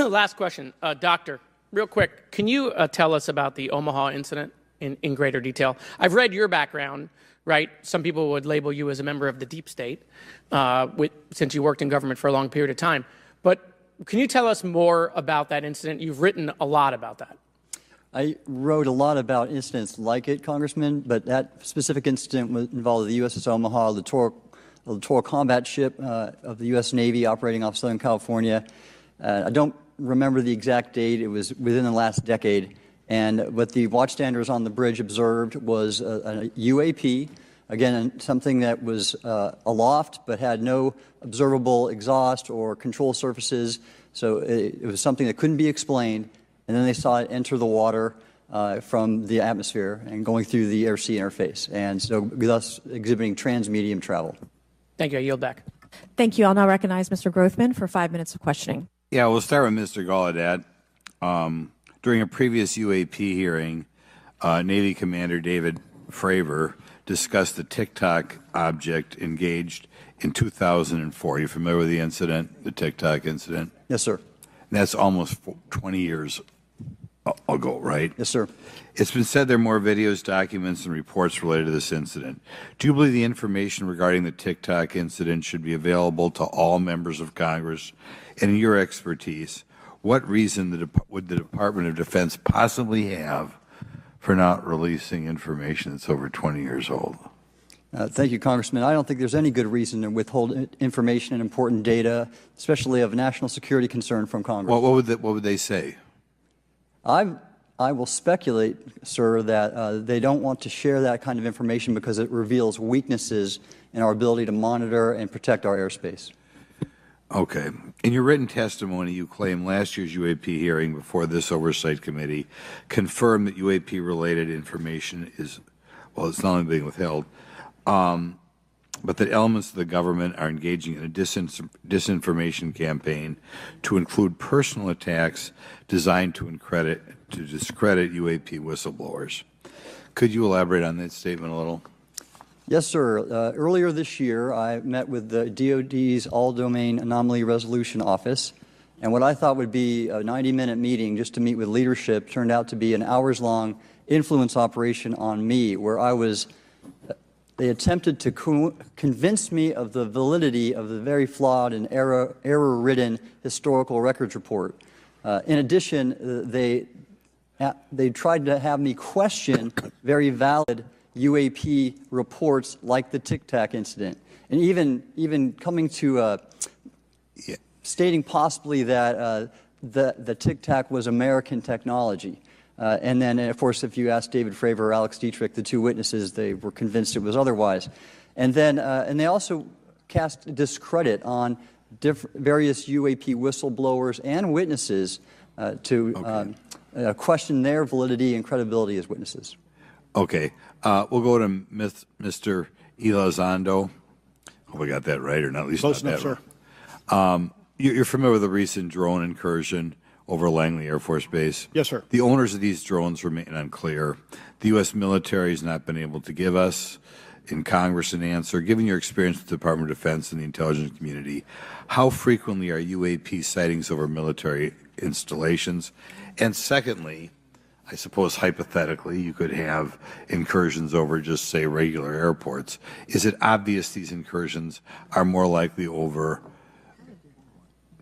Last question. Doctor, real quick, can you tell us about the Omaha incident in greater detail? I've read your background, right? Some people would label you as a member of the deep state since you worked in government for a long period of time. But can you tell us more about that incident? You've written a lot about that. I wrote a lot about incidents like it, Congressman, but that specific incident involved the USS Omaha, the littoral combat ship of the U.S. Navy operating off Southern California. I don't remember the exact date. It was within the last decade. And what the watchstanders on the bridge observed was a U.A.P., again, something that was aloft but had no observable exhaust or control surfaces. So it was something that couldn't be explained. And then they saw it enter the water from the atmosphere and going through the air-sea interface, and so thus exhibiting transmedium travel. Thank you. I yield back. Thank you. I'll now recognize Mr. Grothman for 5 minutes of questioning. Yeah, we'll start with Mr. Gallaudet. During a previous U.A.P. hearing, Navy Commander David Fravor discussed the TikTok object engaged in 2004. You familiar with the incident, the TikTok incident? Yes, sir. And that's almost 20 years ago, right? Yes, sir. It's been said there are more videos, documents, and reports related to this incident. Do you believe the information regarding the TikTok incident should be available to all members of Congress? And in your expertise, what reason would the Department of Defense possibly have for not releasing information that's over 20 years old? Thank you, Congressman. I don't think there's any good reason to withhold information and important data, especially of national security concern, from Congress. Well, what would they say? I will speculate, sir, that they don't want to share that kind of information because it reveals weaknesses in our ability to monitor and protect our airspace. Okay. In your written testimony, you claim last year's U.A.P. hearing before this Oversight Committee confirmed that U.A.P.-related information is, well, it's not only being withheld, but that elements of the government are engaging in a disinformation campaign to include personal attacks designed to discredit U.A.P. whistleblowers. Could you elaborate on that statement a little? Yes, sir. Earlier this year, I met with the DoD's All-Domain Anomaly Resolution Office, and what I thought would be a 90-minute meeting just to meet with leadership turned out to be an hours-long influence operation on me, where they attempted to convince me of the validity of the very flawed and error-ridden historical records report. In addition, they tried to have me question very valid U.A.P. reports like the Tic Tac incident, and even coming to stating possibly that the Tic Tac was American technology. And then, of course, if you ask David Fravor or Alex Dietrich, the two witnesses, they were convinced it was otherwise. And then, and they also cast discredit on various U.A.P. whistleblowers and witnesses to question their validity and credibility as witnesses. Okay. We'll go to Mr. Elizondo. Hope I got that right, or not at least Close not enough, that sir. You're familiar with the recent drone incursion over Langley Air Force Base? Yes, sir. The owners of these drones remain unclear. The U.S. military has not been able to give us in Congress an answer. Given your experience with the Department of Defense and the intelligence community, how frequently are UAP sightings over military installations? And secondly, I suppose hypothetically you could have incursions over just, say, regular airports. Is it obvious these incursions are more likely over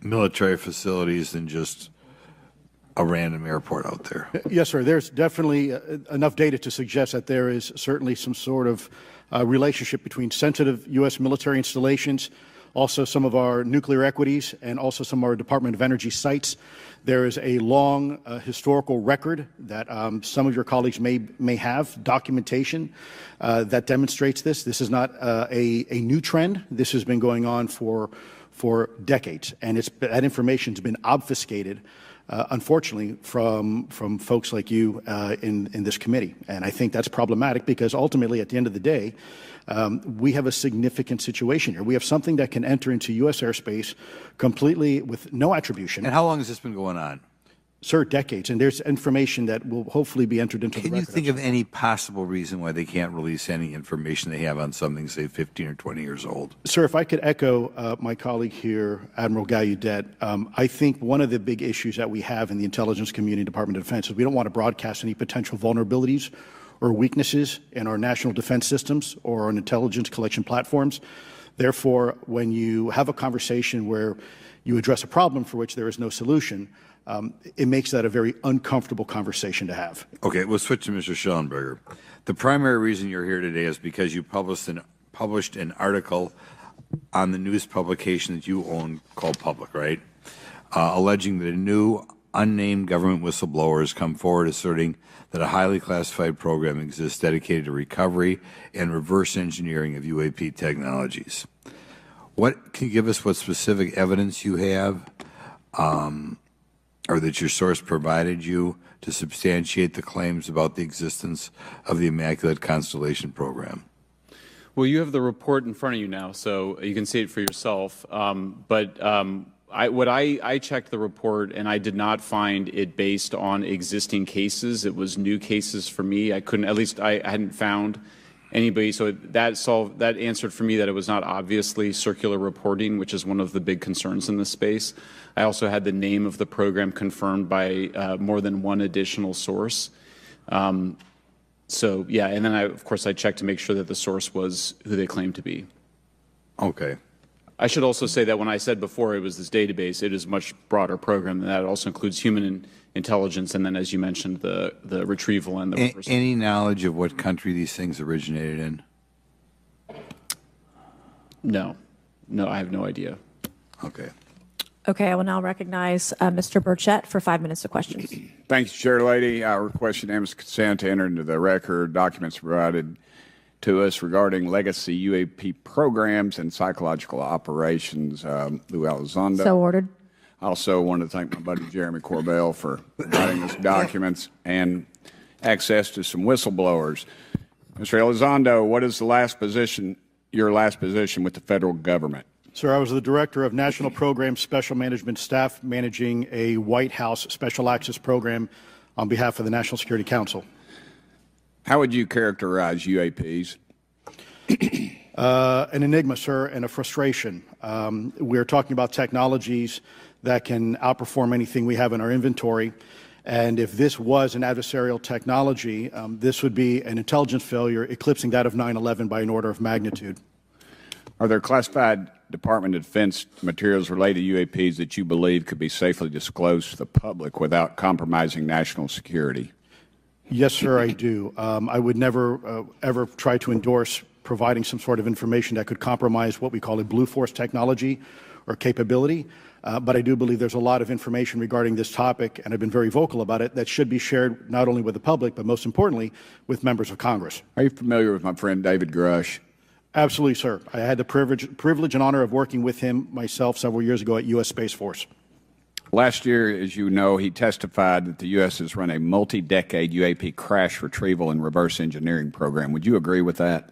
military facilities than just a random airport out there? Yes, sir. There's definitely enough data to suggest that there is certainly some sort of relationship between sensitive U.S. military installations, also some of our nuclear equities, and also some of our Department of Energy sites. There is a long historical record that some of your colleagues may have, documentation that demonstrates this. This is not a new trend. This has been going on for decades, and that information has been obfuscated, unfortunately, from folks like you in this committee. And I think that's problematic because ultimately, at the end of the day, we have a significant situation here. We have something that can enter into U.S. airspace completely with no attribution. And how long has this been going on? Sir, decades. And there's information that will hopefully be entered into the record. Can you think of any possible reason why they can't release any information they have on something, say, 15 or 20 years old? Sir, if I could echo my colleague here, Admiral Gallaudet, I think one of the big issues that we have in the intelligence community, Department of Defense, is we don't want to broadcast any potential vulnerabilities or weaknesses in our national defense systems or on intelligence collection platforms. Therefore, when you have a conversation where you address a problem for which there is no solution, it makes that a very uncomfortable conversation to have. Okay, we'll switch to Mr. Schellenberger. The primary reason you're here today is because you published an article on the news publication that you own called Public, right? Alleging that a new unnamed government whistleblower has come forward asserting that a highly classified program exists dedicated to recovery and reverse engineering of U.A.P. technologies. Can you give us what specific evidence you have or that your source provided you to substantiate the claims about the existence of the Immaculate Constellation program? Well, you have the report in front of you now, so you can see it for yourself. I checked the report, and I did not find it based on existing cases. It was new cases for me. I hadn't found anybody. So that answered for me that it was not obviously circular reporting, which is one of the big concerns in this space. I also had the name of the program confirmed by more than one additional source. So yeah, and then of course I checked to make sure that the source was who they claimed to be. Okay. I should also say that when I said before it was this database, it is a much broader program than that. It also includes human intelligence, and then, as you mentioned, the retrieval and the reversal. Any knowledge of what country these things originated in? No, I have no idea. Okay. Okay, I will now recognize Mr. Burchett for 5 minutes of questions. Thank you, Chair Lady. I request unanimous consent to enter into the record documents provided to us regarding legacy U.A.P. programs and psychological operations. Lou Elizondo. So ordered. I also want to thank my buddy Jeremy Corbell for providing us documents and access to some whistleblowers. Mr. Elizondo, what is your last position with the federal government? Sir, I was the Director of National Programs Special Management Staff managing a White House Special Access Program on behalf of the National Security Council. How would you characterize UAPs? An enigma, sir, and a frustration. We're talking about technologies that can outperform anything we have in our inventory. And if this was an adversarial technology, this would be an intelligence failure eclipsing that of 9/11 by an order of magnitude. Are there classified Department of Defense materials related to UAPs that you believe could be safely disclosed to the public without compromising national security? Yes, sir, I do. I would never, ever try to endorse providing some sort of information that could compromise what we call a blue force technology or capability. But I do believe there's a lot of information regarding this topic, and I've been very vocal about it, that should be shared not only with the public, but most importantly, with members of Congress. Are you familiar with my friend David Grush? Absolutely, sir. I had the privilege and honor of working with him myself several years ago at U.S. Space Force. Last year, as you know, he testified that the U.S. has run a multi-decade UAP crash retrieval and reverse engineering program. Would you agree with that?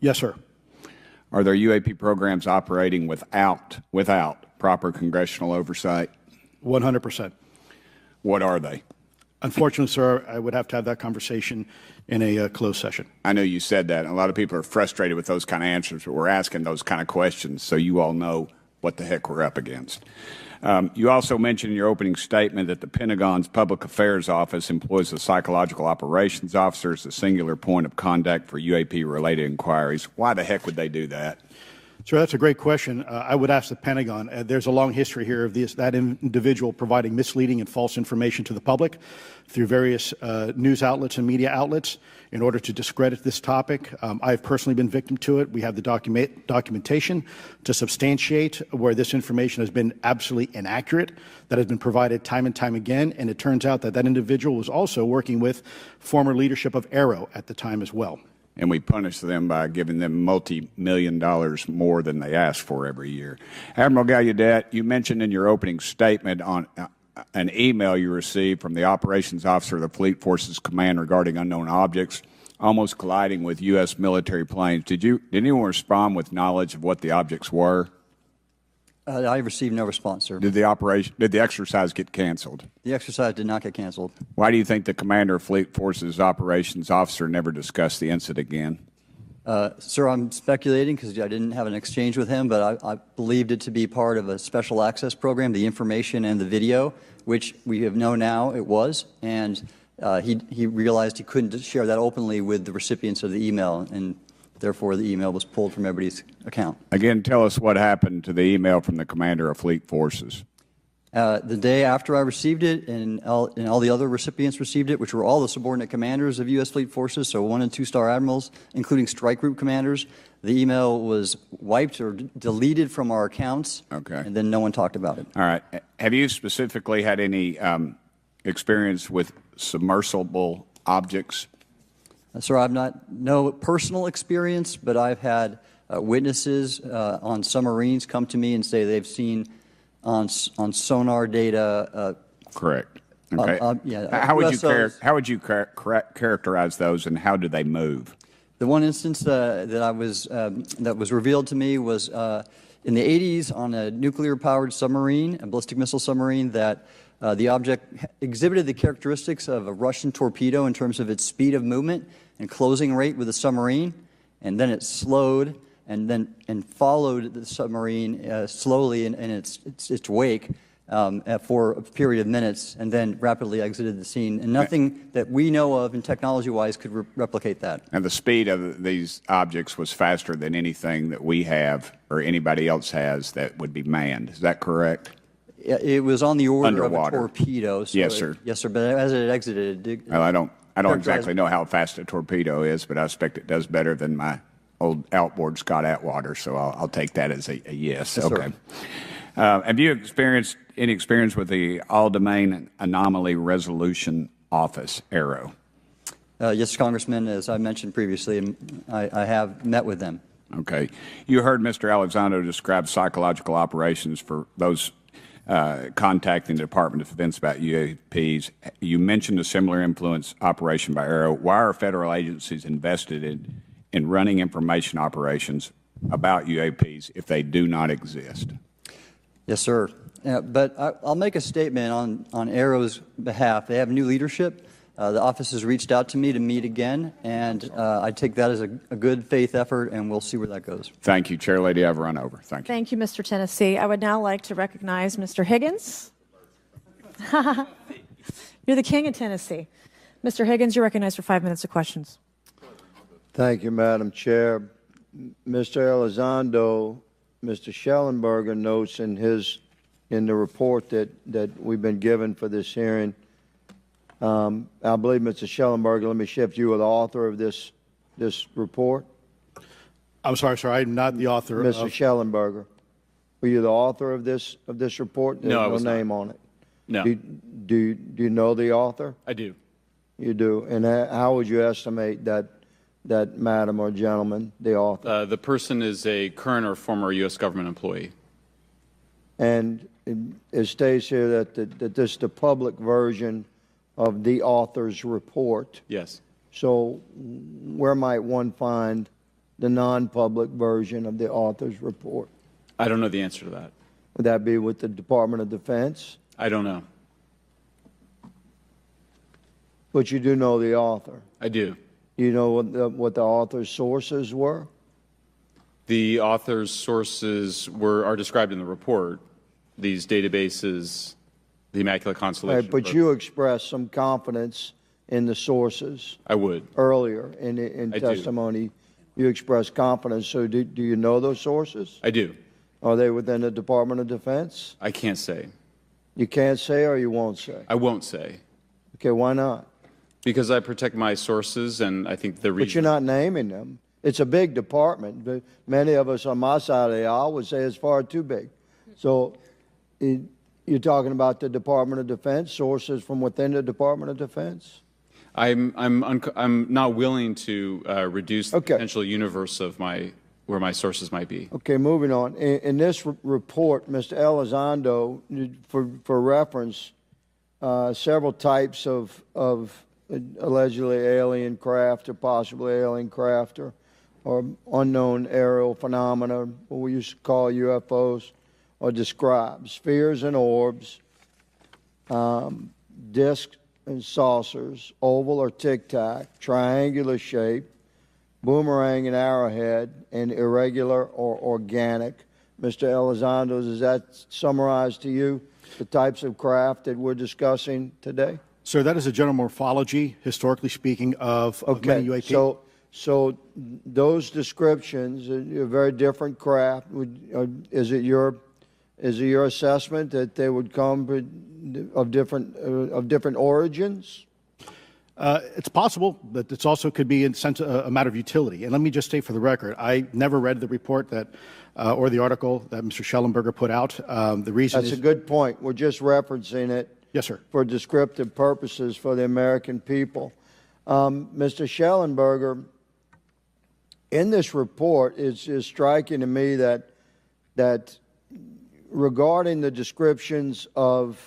Yes, sir. Are there UAP programs operating without proper congressional oversight? 100%. What are they? Unfortunately, sir, I would have to have that conversation in a closed session. I know you said that, and a lot of people are frustrated with those kind of answers, but we're asking those kind of questions so you all know what the heck we're up against. You also mentioned in your opening statement that the Pentagon's Public Affairs Office employs a psychological operations officer as a singular point of contact for UAP-related inquiries. Why the heck would they do that? Sir, that's a great question. I would ask the Pentagon. There's a long history here of that individual providing misleading and false information to the public through various news outlets and media outlets in order to discredit this topic. I've personally been victim to it. We have the documentation to substantiate where this information has been absolutely inaccurate, that has been provided time and time again, and it turns out that that individual was also working with former leadership of AARO at the time as well. And we punish them by giving them multi-million dollars more than they ask for every year. Admiral Gallaudet, you mentioned in your opening statement on an email you received from the operations officer of the Fleet Forces Command regarding unknown objects almost colliding with U.S. military planes. Did anyone respond with knowledge of what the objects were? I received no response, sir. Did the exercise get canceled? The exercise did not get canceled. Why do you think the Commander of Fleet Forces Operations Officer never discussed the incident again? Sir, I'm speculating because I didn't have an exchange with him, but I believed it to be part of a special access program, the information and the video, which we have known now it was, and he realized he couldn't share that openly with the recipients of the email, and therefore the email was pulled from everybody's account. Again, tell us what happened to the email from the Commander of Fleet Forces. The day after I received it, and all the other recipients received it, which were all the subordinate commanders of U.S. Fleet Forces, so 1- and 2-star admirals, including strike group commanders, the email was wiped or deleted from our accounts, Okay. and then no one talked about it. All right. Have you specifically had any experience with submersible objects? Sir, I've no personal experience, but I've had witnesses on submarines come to me and say they've seen on sonar data. Correct. Okay. Yeah, how would USOs. how would you characterize those, and how do they move? The one instance that was revealed to me was in the 80s on a nuclear-powered submarine, a ballistic missile submarine, that the object exhibited the characteristics of a Russian torpedo in terms of its speed of movement and closing rate with the submarine, and then it slowed and followed the submarine slowly in its wake for a period of minutes, and then rapidly exited the scene. And nothing that we know of and technology-wise could replicate that. And the speed of these objects was faster than anything that we have or anybody else has that would be manned. Is that correct? It was on the order Underwater. of a torpedo. So Yes, sir. Yes, sir. But as it exited, Well, I don't exactly know how fast a torpedo is, but I expect it does better than my old outboard Scott Atwater, so I'll take that as a yes. Yes, okay. sir. Have you experienced any experience with the All-Domain Anomaly Resolution Office, ARROW? Yes, Congressman, as I mentioned previously, I have met with them. Okay. You heard Mr. Elizondo describe psychological operations for those contacting the Department of Defense about UAPs. You mentioned a similar influence operation by ARROW. Why are federal agencies invested in running information operations about UAPs if they do not exist? Yes, sir. But I'll make a statement on ARROW's behalf. They have new leadership. The office has reached out to me to meet again, and I take that as a good faith effort, and we'll see where that goes. Thank you, Chair Lady. I've run over. Thank you. Thank you, Mr. Tennessee. I would now like to recognize Mr. Higgins. You're the king of Tennessee. Mr. Higgins, you're recognized for 5 minutes of questions. Thank you, Madam Chair. Mr. Elizondo, Mr. Schellenberger notes in the report that we've been given for this hearing. I believe, Mr. Schellenberger, let me shift. You are the author of this report? I'm sorry, sir. I'm not the author Mr. of... Schellenberger, were you the author of this report? There's No, I was no not. name on it. No, Do you know the author? I do. You do. And how would you estimate that madam or gentleman, the author? The person is a current or former U.S. government employee. And it states here that this is the public version of the author's report. Yes. So where might one find the non-public version of the author's report? I don't know the answer to that. Would that be with the Department of Defense? I don't know. But you do know the author. I do. You know what the author's sources were? The author's sources are described in the report. These databases, the Immaculate Constellation. Right, but you expressed some confidence in the sources I would. earlier in I do. testimony. You expressed confidence. So do you know those sources? I do. Are they within the Department of Defense? I can't say. You can't say or you won't say? I won't say. Okay, why not? Because I protect my sources, and I think the reason. But you're not naming them. It's a big department. But many of us on my side of the aisle would say it's far too big. So you're talking about the Department of Defense, sources from within the Department of Defense? I'm not willing to reduce the Okay. potential universe of where my sources might be. Okay, moving on. In this report, Mr. Elizondo, for reference, several types of allegedly alien craft or possibly alien craft or unknown aerial phenomena, what we used to call UFOs, or describe spheres and orbs, discs and saucers, oval or tic-tac, triangular shape, boomerang and arrowhead, and irregular or organic. Mr. Elizondo, does that summarize to you the types of craft that we're discussing today? Sir, that is a general morphology, historically speaking, of many UAP. So those descriptions are very different craft. Is it your assessment that they would come of different origins? It's possible, but it also could be a matter of utility. And let me just state for the record, I never read the report that, or the article that Mr. Schellenberger put out. The reason That's a good point. We're just referencing it. Yes, sir. For descriptive purposes for the American people. Mr. Schellenberger, in this report, it's striking to me that regarding the descriptions of